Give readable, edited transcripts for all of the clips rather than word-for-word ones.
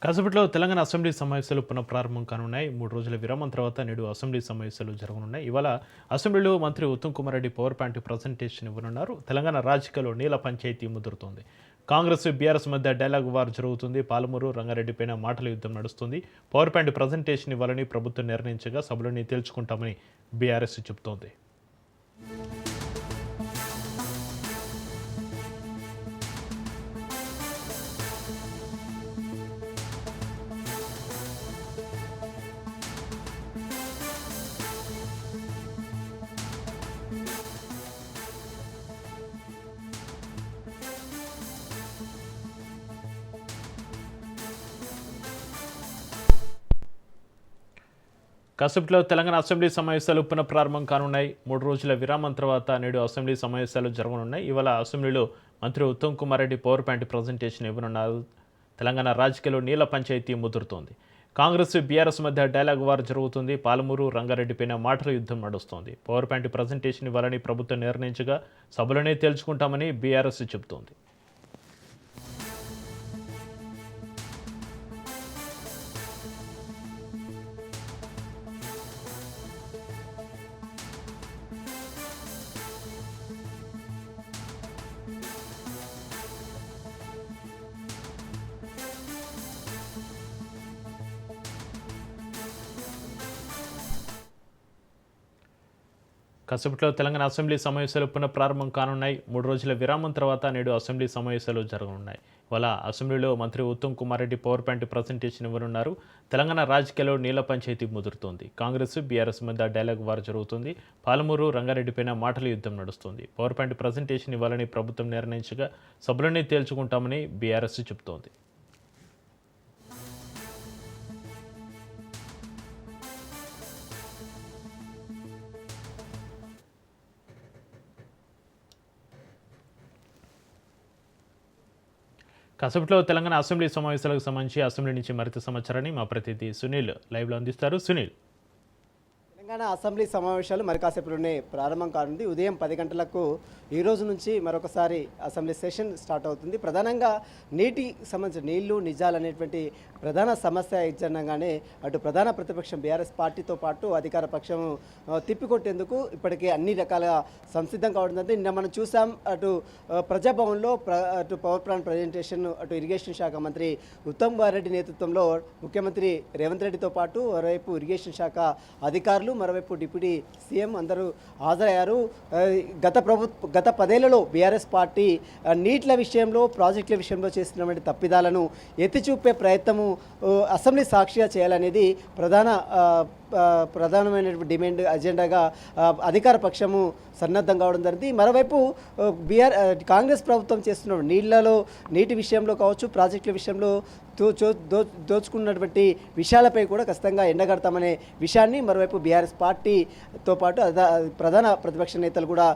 కాసేపట్లో తెలంగాణ అసెంబ్లీ సమావేశాలు పునఃప్రారంభం కానున్నాయి. 3 రోజుల విరామం తర్వాత నేడు అసెంబ్లీ సమావేశాలు జరగనున్నాయి. ఇవాళ అసెంబ్లీలో మంత్రి Uttam Kumar Reddy power point presentation ఇవ్వనున్నారు. తెలంగాణ రాజకీయాల్లో నీల పంచాయతీ ముదురుతోంది. కాంగ్రెస్, బీఆర్ఎస్ మధ్య డైలాగ్ వార్ జరుగుతుంది. పాలమూరు, రంగారెడ్డిపైన మాటల యుద్ధం నడుస్తుంది. పవర్ పాయింట్ ప్రజెంటేషన్ ఇవ్వాలని ప్రభుత్వం నిర్ణయించగా సభలోని తేల్చుకుంటామని బీఆర్ఎస్ చెబుతోంది. కాసేపట్లో తెలంగాణ అసెంబ్లీ సమావేశాలు పునఃప్రారంభం కానున్నాయి. 3 రోజుల విరామం తర్వాత నేడు అసెంబ్లీ సమావేశాలు జరగనున్నాయి. ఇవాళ అసెంబ్లీలో మంత్రి Uttam Kumar Reddy power point presentation ఇవ్వనున్నారు. తెలంగాణ రాజకీయాల్లో నీల పంచాయతీ ముదురుతోంది. కాంగ్రెస్, బీఆర్ఎస్ మధ్య డైలాగ్ వార్ జరుగుతుంది. పాలమూరు, రంగారెడ్డిపైన మాటల యుద్ధం నడుస్తోంది. పవర్ పాయింట్ ప్రజెంటేషన్ ఇవ్వాలని ప్రభుత్వం నిర్ణయించగా సభలోనే తేల్చుకుంటామని బీఆర్ఎస్ చెబుతోంది. కాసేపట్లో తెలంగాణ అసెంబ్లీ సమావేశాలు పునఃప్రారంభం కానున్నాయి. 3 రోజుల విరామం తర్వాత నేడు అసెంబ్లీ సమావేశాలు జరగనున్నాయి. ఇవాళ అసెంబ్లీలో మంత్రి Uttam Kumar Reddy power point presentation ఇవ్వనున్నారు. తెలంగాణ రాజకీయాల్లో నీల పంచాయతీ ముదురుతోంది. కాంగ్రెస్, బీఆర్ఎస్ మధ్య డైలాగ్ వార్ జరుగుతుంది. పాలమూరు, రంగారెడ్డిపైన మాటల యుద్ధం నడుస్తుంది. పవర్ పాయింట్ ప్రజెంటేషన్ ఇవ్వాలని ప్రభుత్వం నిర్ణయించగా సభలోనే తేల్చుకుంటామని బీఆర్ఎస్ చెబుతోంది. కాసేపట్లో తెలంగాణ అసెంబ్లీ సమావేశాలకు సంబంధించి అసెంబ్లీ నుంచి మరింత సమాచారాన్ని మా ప్రతినిధి సునీల్ లైవ్లో అందిస్తారు. సునీల్, తెలంగాణ అసెంబ్లీ సమావేశాలు మరి కాసేపులోనే ప్రారంభం కానుంది. ఉదయం 10 గంటలకు ఈ రోజు నుంచి మరొకసారి అసెంబ్లీ సెషన్ స్టార్ట్ అవుతుంది. ప్రధానంగా నీటికి సంబంధించిన నీళ్లు నిజాలు అనేటువంటి ప్రధాన సమస్య ఇచ్చనగానే అటు ప్రధాన ప్రతిపక్షం బీఆర్ఎస్ పార్టీతో పాటు అధికార పక్షం తిప్పికొట్టేందుకు ఇప్పటికే అన్ని రకాల సంసిద్ధం కావడం జరిగింది. నిన్న మనం చూసాం, అటు ప్రజాభవన్లో అటు పవర్ ప్లాంట్ ప్రజెంటేషన్, అటు ఇరిగేషన్ శాఖ మంత్రి ఉత్తమ్ కుమార్ రెడ్డి నేతృత్వంలో ముఖ్యమంత్రి రేవంత్ రెడ్డితో పాటు మరోవైపు ఇరిగేషన్ శాఖ అధికారులు, మరోవైపు డిప్యూటీ సీఎం అందరూ హాజరయ్యారు. గత 10 ఏళ్లలో బీఆర్ఎస్ పార్టీ నీట్ల విషయంలో, ప్రాజెక్టుల విషయంలో చేస్తున్నటువంటి తప్పిదాలను ఎత్తిచూపే ప్రయత్నము అసెంబ్లీ సాక్షిగా చేయాలనేది ప్రధానమైనటువంటి డిమాండ్ అజెండాగా అధికార పక్షము సన్నద్ధం కావడం జరిగింది. మరోవైపు కాంగ్రెస్ ప్రభుత్వం చేస్తున్న నీటి విషయంలో కావచ్చు, ప్రాజెక్టుల విషయంలో దోచుకున్నటువంటి విషయాలపై కూడా ఖచ్చితంగా ఎండగడతామనే విషయాన్ని మరోవైపు బీఆర్ఎస్ పార్టీతో పాటు ప్రధాన ప్రతిపక్ష నేతలు కూడా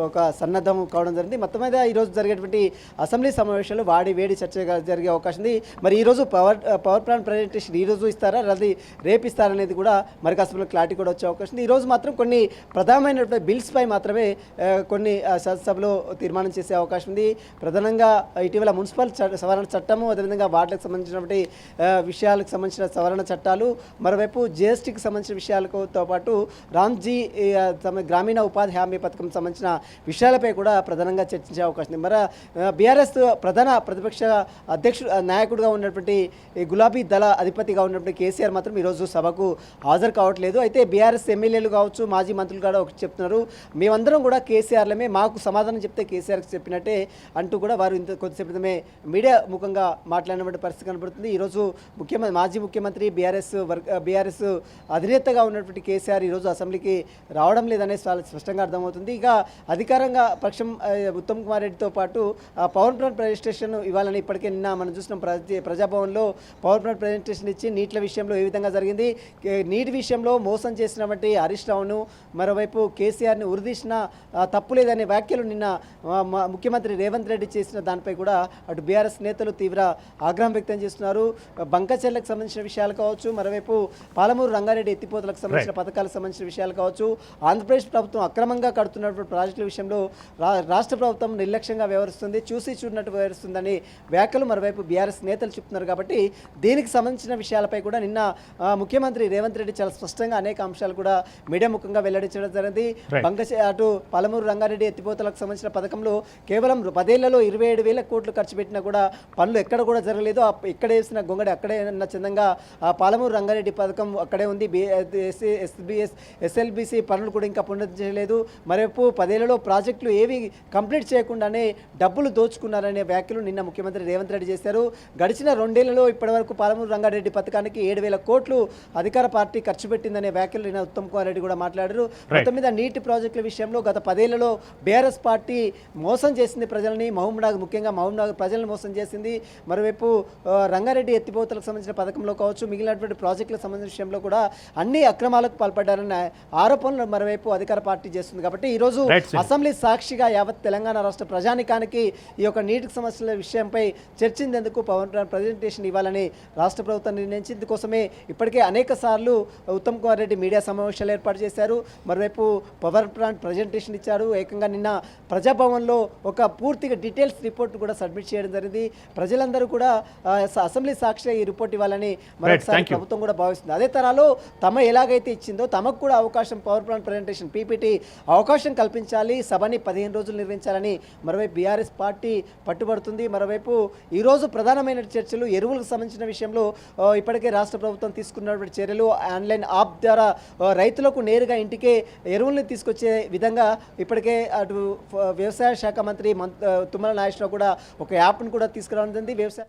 ఒక సన్నద్ధం కావడం జరిగింది. మొత్తం మీద ఈరోజు జరిగేటువంటి అసెంబ్లీ సమావేశాలు వేడి చర్చ జరిగే అవకాశం ఉంది. మరి ఈరోజు పవర్ ప్లాంట్ ప్రజెంటేషన్ ఈరోజు ఇస్తారా, లేదా రేపు ఇస్తారనేది కూడా మరి కాసేపులో క్లారిటీ కూడా వచ్చే అవకాశం ఉంది. ఈరోజు మాత్రం కొన్ని ప్రధానమైనటువంటి బిల్స్పై మాత్రమే కొన్ని శాసనసభలో తీర్మానం చేసే అవకాశం ఉంది. ప్రధానంగా ఇటీవల మున్సిపల్ సవరణ చట్టము, అదేవిధంగా వార్డులకు సంబంధించినటువంటి విషయాలకు సంబంధించిన సవరణ చట్టాలు, మరోవైపు జీఎస్టీకి సంబంధించిన విషయాలతో పాటు రామ్జీ గ్రామీణ ఉపాధి హామీ పథకం సంబంధించిన విషయాలపై కూడా ప్రధానంగా చర్చించే అవకాశం ఉంది. మరి బీఆర్ఎస్ ప్రధాన ప్రతిపక్ష నాయకుడిగా ఉన్నటువంటి గులాబీ దళ అధిపతిగా ఉన్నటువంటి కేసీఆర్ మాత్రం ఈరోజు సభకు హాజరు కావట్లేదు. అయితే బీఆర్ఎస్ ఎమ్మెల్యేలు కావచ్చు, మాజీ మంత్రులు కూడా ఒకటి చెప్తున్నారు, మేమందరం కూడా కేసీఆర్లమే, మాకు సమాధానం చెప్తే కేసీఆర్కి చెప్పినట్టే అంటూ కూడా వారు కొద్దిసేపు క్రితమే మీడియా ముఖంగా మాట్లాడినటువంటి పరిస్థితి కనబడుతుంది. ఈరోజు మాజీ ముఖ్యమంత్రి బీఆర్ఎస్ అధినేతగా ఉన్నటువంటి కేసీఆర్ ఈరోజు అసెంబ్లీకి రావడం లేదనే స్పష్టంగా అర్థమవుతుంది. ఇక అధికారంగా పక్షం ఉత్తమ్ కుమార్ రెడ్డితో పాటు పవర్ ప్లాంట్ ప్రజెంటేషన్ ఇవ్వాలని ఇప్పటికే నిన్న మనం చూసిన ప్రజాభవన్లో పవర్ ప్లాంట్ ప్రజెంటేషన్ ఇచ్చి నీట్ల విషయంలో ఏ విధంగా జరిగింది, నీటి విషయంలో మోసం చేసినటువంటి హరీష్ రావును మరోవైపు కేసీఆర్ని ఉరిదీసిన తప్పు లేదనే వ్యాఖ్యలు నిన్న ముఖ్యమంత్రి రేవంత్ రెడ్డి చేసిన దానిపై కూడా అటు బీఆర్ఎస్ నేతలు తీవ్ర ఆగ్రహం వ్యక్తం చేస్తున్నారు. బంకచెర్లకు సంబంధించిన విషయాలు కావచ్చు, మరోవైపు పాలమూరు రంగారెడ్డి ఎత్తిపోతలకు సంబంధించిన పథకాలకు సంబంధించిన విషయాలు కావచ్చు, ఆంధ్రప్రదేశ్ ప్రభుత్వం అక్రమంగా కడుతున్నటువంటి ప్రాజెక్టుల విషయంలో రాష్ట్ర ప్రభుత్వం నిర్లక్ష్యంగా వ్యవహరిస్తుంది, చూసి చూడనట్టు వ్యవహరిస్తుందని వ్యాఖ్యలు మరోవైపు బీఆర్ఎస్ నేతలు చెప్తున్నారు. కాబట్టి దీనికి సంబంధించిన విషయాలపై కూడా నిన్న ముఖ్యమంత్రి రేవంత్ రెడ్డి చాలా స్పష్టంగా అనేక అంశాలు కూడా మీడియా ముఖంగా వెల్లడించడం జరిగింది. అటు పాలమూరు రంగారెడ్డి ఎత్తిపోతలకు సంబంధించిన పథకంలో కేవలం 10 ఏళ్లలో 27,000 కోట్లు ఖర్చు పెట్టినా కూడా పనులు ఎక్కడ కూడా జరగలేదు. ఇక్కడ వేసిన గొంగడి అక్కడే ఉన్న చందంగా పాలమూరు రంగారెడ్డి పథకం అక్కడే ఉంది. ఎస్ఎల్బిసి పనులు కూడా ఇంకా పునరుద్ధరించలేదు. మరోవైపు 10 ఏళ్లలో ప్రాజెక్టులు ఏవి కంప్లీట్ చేయకుండానే డబ్బులు దోచుకున్నారనే వ్యాఖ్యలు నిన్న ముఖ్యమంత్రి రేవంత్ రెడ్డి చేశారు. గడిచిన 2 ఏళ్లలో ఇప్పటివరకు పాలమూరు రంగారెడ్డి పథకానికి 7,000 కోట్లు అధికార పార్టీ ఖర్చు పెట్టిందనే వ్యాఖ్యలు నిన్న ఉత్తమ్ కుమార్ రెడ్డి కూడా మాట్లాడారు. మొత్తం మీద నీటి ప్రాజెక్టుల విషయంలో గత 10 ఏళ్లలో బీఆర్ఎస్ పార్టీ మోసం చేసింది ప్రజల్ని, ముఖ్యంగా మహబూబ్నగర్ ప్రజలను మోసం చేసింది. మరోవైపు రంగారెడ్డి ఎత్తిపోతలకు సంబంధించిన పథకంలో కావచ్చు, మిగిలినటువంటి ప్రాజెక్టులకు సంబంధించిన విషయంలో కూడా అన్ని అక్రమాలకు పాల్పడ్డారన్న ఆరోపణలు మరోవైపు అధికార పార్టీ చేస్తుంది. కాబట్టి ఈరోజు అసెంబ్లీ సాక్షిగా యావత్ తెలంగాణ రాష్ట్ర ప్రజానికానికి ఈ యొక్క నీటి సమస్యల విషయంపై చర్చించేందుకు పవర్ ప్లాంట్ ప్రజెంటేషన్ ఇవ్వాలని రాష్ట్ర ప్రభుత్వం నిర్ణయించింది. ఇందుకోసమే ఇప్పటికే అనేక సార్లు ఉత్తమ్ కుమార్ రెడ్డి మీడియా సమావేశాలు ఏర్పాటు చేశారు. మరోవైపు పవర్ ప్లాంట్ ప్రజెంటేషన్ ఇచ్చారు. ఏకంగా నిన్న ప్రజాభవన్లో ఒక పూర్తిగా డీటెయిల్స్ రిపోర్ట్ కూడా సబ్మిట్ చేయడం జరిగింది. ప్రజలందరూ కూడా అసెంబ్లీ సాక్షిగా ఈ రిపోర్ట్ ఇవ్వాలని మరొకసారి ప్రభుత్వం కూడా భావిస్తుంది. అదే తరాలో తమ ఎలాగైతే ఇచ్చిందో తమకు కూడా అవకాశం పవర్ ప్లాంట్ ప్రజెంటేషన్ పీపీటీ అవకాశం కల్పించాలి, సభని 15 రోజులు నిర్వహించాలని మరోవైపు బీఆర్ఎస్ పార్టీ పట్టుబడుతుంది. మరోవైపు ఈరోజు ప్రధానమైన చర్చలు ఎరువులకు సంబంధించిన విషయంలో ఇప్పటికే రాష్ట్ర ప్రభుత్వం తీసుకున్నటువంటి చర్యలు ఆన్లైన్ యాప్ ద్వారా రైతులకు నేరుగా ఇంటికే ఎరువుల్ని తీసుకొచ్చే విధంగా ఇప్పటికే అటు వ్యవసాయ శాఖ మంత్రి తుమ్మల నాగేశ్వరరావు కూడా ఒక యాప్ను కూడా తీసుకురావడం జరిగింది. వ్యవసాయ